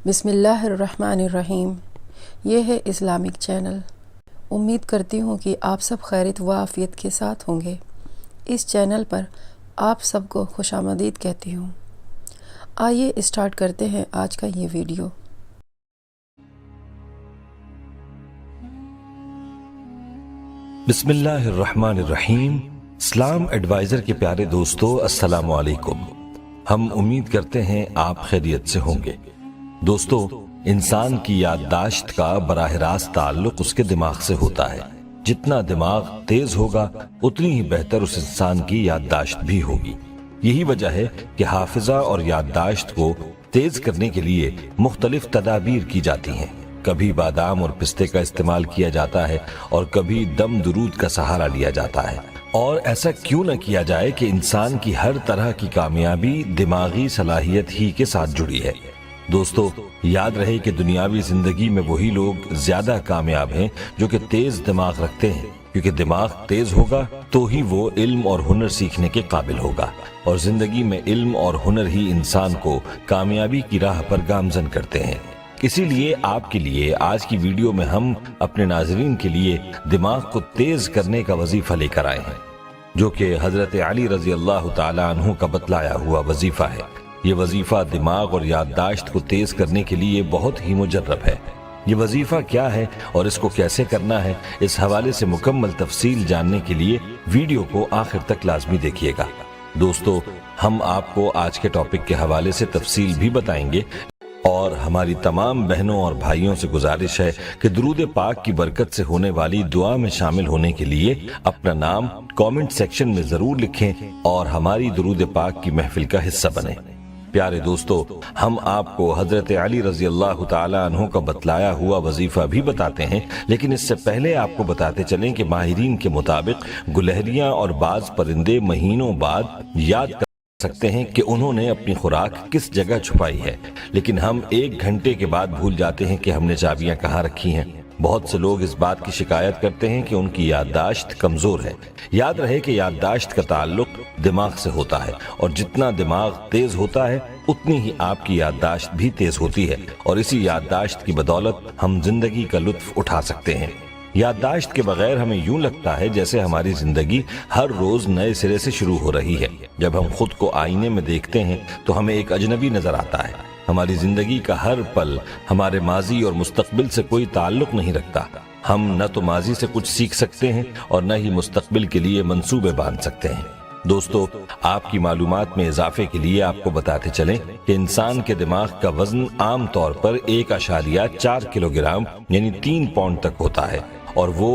بسم اللہ الرحمن الرحیم۔ یہ ہے اسلامک چینل۔ امید کرتی ہوں کہ آپ سب خیریت و عافیت کے ساتھ ہوں گے۔ اس چینل پر آپ سب کو خوش آمدید کہتی ہوں۔ آئیے اسٹارٹ کرتے ہیں آج کا یہ ویڈیو۔ بسم اللہ الرحمن الرحیم۔ اسلام ایڈوائزر کے پیارے دوستو، السلام علیکم۔ ہم امید کرتے ہیں آپ خیریت سے ہوں گے۔ دوستو، انسان کی یادداشت کا براہ راست تعلق اس کے دماغ سے ہوتا ہے۔ جتنا دماغ تیز ہوگا اتنی ہی بہتر اس انسان کی یادداشت بھی ہوگی۔ یہی وجہ ہے کہ حافظہ اور یادداشت کو تیز کرنے کے لیے مختلف تدابیر کی جاتی ہیں۔ کبھی بادام اور پستے کا استعمال کیا جاتا ہے اور کبھی دم درود کا سہارا لیا جاتا ہے۔ اور ایسا کیوں نہ کیا جائے کہ انسان کی ہر طرح کی کامیابی دماغی صلاحیت ہی کے ساتھ جڑی ہے۔ دوستو، یاد رہے کہ دنیاوی زندگی میں وہی لوگ زیادہ کامیاب ہیں جو کہ تیز دماغ رکھتے ہیں، کیونکہ دماغ تیز ہوگا تو ہی وہ علم اور ہنر سیکھنے کے قابل ہوگا، اور زندگی میں علم اور ہنر ہی انسان کو کامیابی کی راہ پر گامزن کرتے ہیں۔ اسی لیے آپ کے لیے آج کی ویڈیو میں ہم اپنے ناظرین کے لیے دماغ کو تیز کرنے کا وظیفہ لے کر آئے ہیں، جو کہ حضرت علی رضی اللہ تعالی عنہ کا بتلایا ہوا وظیفہ ہے۔ یہ وظیفہ دماغ اور یادداشت کو تیز کرنے کے لیے بہت ہی مجرب ہے۔ یہ وظیفہ کیا ہے اور اس کو کیسے کرنا ہے، اس حوالے سے مکمل تفصیل جاننے کے لیے ویڈیو کو آخر تک لازمی دیکھیے گا۔ دوستو، ہم آپ کو آج کے ٹاپک کے حوالے سے تفصیل بھی بتائیں گے، اور ہماری تمام بہنوں اور بھائیوں سے گزارش ہے کہ درود پاک کی برکت سے ہونے والی دعا میں شامل ہونے کے لیے اپنا نام کامنٹ سیکشن میں ضرور لکھیں اور ہماری درود پاک کی محفل کا حصہ بنیں۔ پیارے دوستو، ہم آپ کو حضرت علی رضی اللہ تعالی عنہ کا بتلایا ہوا وظیفہ بھی بتاتے ہیں، لیکن اس سے پہلے آپ کو بتاتے چلیں کہ ماہرین کے مطابق گلہریاں اور بعض پرندے مہینوں بعد یاد کر سکتے ہیں کہ انہوں نے اپنی خوراک کس جگہ چھپائی ہے، لیکن ہم 1 گھنٹے کے بعد بھول جاتے ہیں کہ ہم نے چابیاں کہاں رکھی ہیں۔ بہت سے لوگ اس بات کی شکایت کرتے ہیں کہ ان کی یادداشت کمزور ہے۔ یاد رہے کہ یادداشت کا تعلق دماغ سے ہوتا ہے، اور جتنا دماغ تیز ہوتا ہے اتنی ہی آپ کی یادداشت بھی تیز ہوتی ہے، اور اسی یادداشت کی بدولت ہم زندگی کا لطف اٹھا سکتے ہیں۔ یادداشت کے بغیر ہمیں یوں لگتا ہے جیسے ہماری زندگی ہر روز نئے سرے سے شروع ہو رہی ہے۔ جب ہم خود کو آئینے میں دیکھتے ہیں تو ہمیں ایک اجنبی نظر آتا ہے۔ ہماری زندگی کا ہر پل ہمارے ماضی اور مستقبل سے کوئی تعلق نہیں رکھتا۔ ہم نہ تو ماضی سے کچھ سیکھ سکتے ہیں اور نہ ہی مستقبل کے لیے منصوبے باندھ سکتے ہیں۔ دوستو، آپ کی معلومات میں اضافے کے لیے آپ کو بتاتے چلیں کہ انسان کے دماغ کا وزن عام طور پر 1.4 کلو گرام یعنی 3 پاؤنڈ تک ہوتا ہے، اور وہ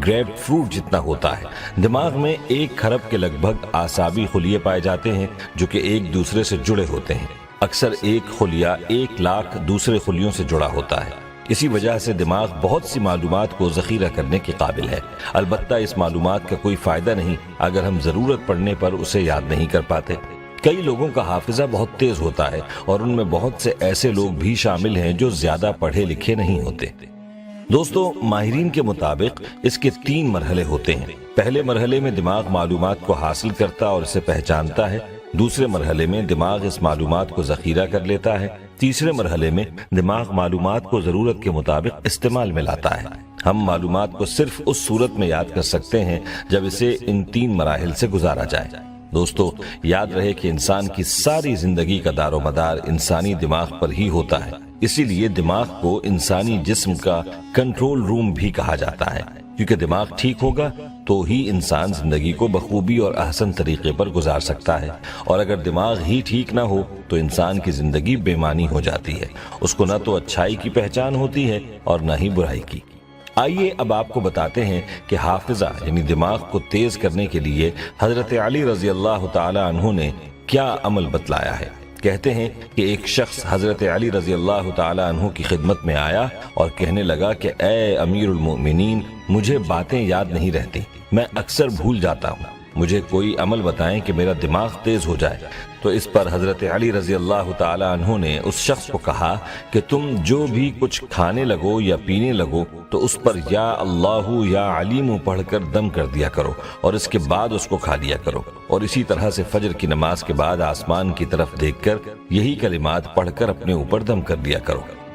گریپ فروٹ جتنا ہوتا ہے۔ دماغ میں 1 کھرب کے لگ بھگ اعصابی خلیے پائے جاتے ہیں جو کہ ایک دوسرے سے جڑے ہوتے ہیں۔ اکثر ایک خلیہ 1 لاکھ دوسرے خلیوں سے جڑا ہوتا ہے۔ اسی وجہ سے دماغ بہت سی معلومات کو ذخیرہ کرنے کے قابل ہے، البتہ اس معلومات کا کوئی فائدہ نہیں اگر ہم ضرورت پڑنے پر اسے یاد نہیں کر پاتے۔ کئی لوگوں کا حافظہ بہت تیز ہوتا ہے، اور ان میں بہت سے ایسے لوگ بھی شامل ہیں جو زیادہ پڑھے لکھے نہیں ہوتے۔ دوستو، ماہرین کے مطابق اس کے 3 مرحلے ہوتے ہیں۔ پہلے مرحلے میں دماغ معلومات کو حاصل کرتا اور اسے پہچانتا ہے۔ دوسرے مرحلے میں دماغ اس معلومات کو ذخیرہ کر لیتا ہے۔ تیسرے مرحلے میں دماغ معلومات کو ضرورت کے مطابق استعمال میں لاتا ہے۔ ہم معلومات کو صرف اس صورت میں یاد کر سکتے ہیں جب اسے ان 3 مراحل سے گزارا جائے۔ دوستو، یاد رہے کہ انسان کی ساری زندگی کا دار و مدار انسانی دماغ پر ہی ہوتا ہے۔ اسی لیے دماغ کو انسانی جسم کا کنٹرول روم بھی کہا جاتا ہے، کیونکہ دماغ ٹھیک ہوگا تو ہی انسان زندگی کو بخوبی اور احسن طریقے پر گزار سکتا ہے، اور اگر دماغ ہی ٹھیک نہ ہو تو انسان کی زندگی بے معنی ہو جاتی ہے۔ اس کو نہ تو اچھائی کی پہچان ہوتی ہے اور نہ ہی برائی کی۔ آئیے اب آپ کو بتاتے ہیں کہ حافظہ یعنی دماغ کو تیز کرنے کے لیے حضرت علی رضی اللہ تعالی عنہ نے کیا عمل بتلایا ہے۔ کہتے ہیں کہ ایک شخص حضرت علی رضی اللہ تعالی عنہ کی خدمت میں آیا اور کہنے لگا کہ اے امیر المؤمنین، مجھے باتیں یاد نہیں رہتی، میں اکثر بھول جاتا ہوں، مجھے کوئی عمل بتائیں کہ میرا دماغ تیز ہو جائے۔ تو اس پر حضرت علی رضی اللہ تعالی عنہ نے اس شخص کو کہا کہ تم جو بھی کچھ کھانے لگو یا پینے لگو تو اس پر یا اللہ یا علیم پڑھ کر دم کر دیا کرو، اور اس کے بعد اس کو کھا لیا کرو، اور اسی طرح سے فجر کی نماز کے بعد آسمان کی طرف دیکھ کر یہی کلمات پڑھ کر اپنے اوپر دم کر دیا کرو۔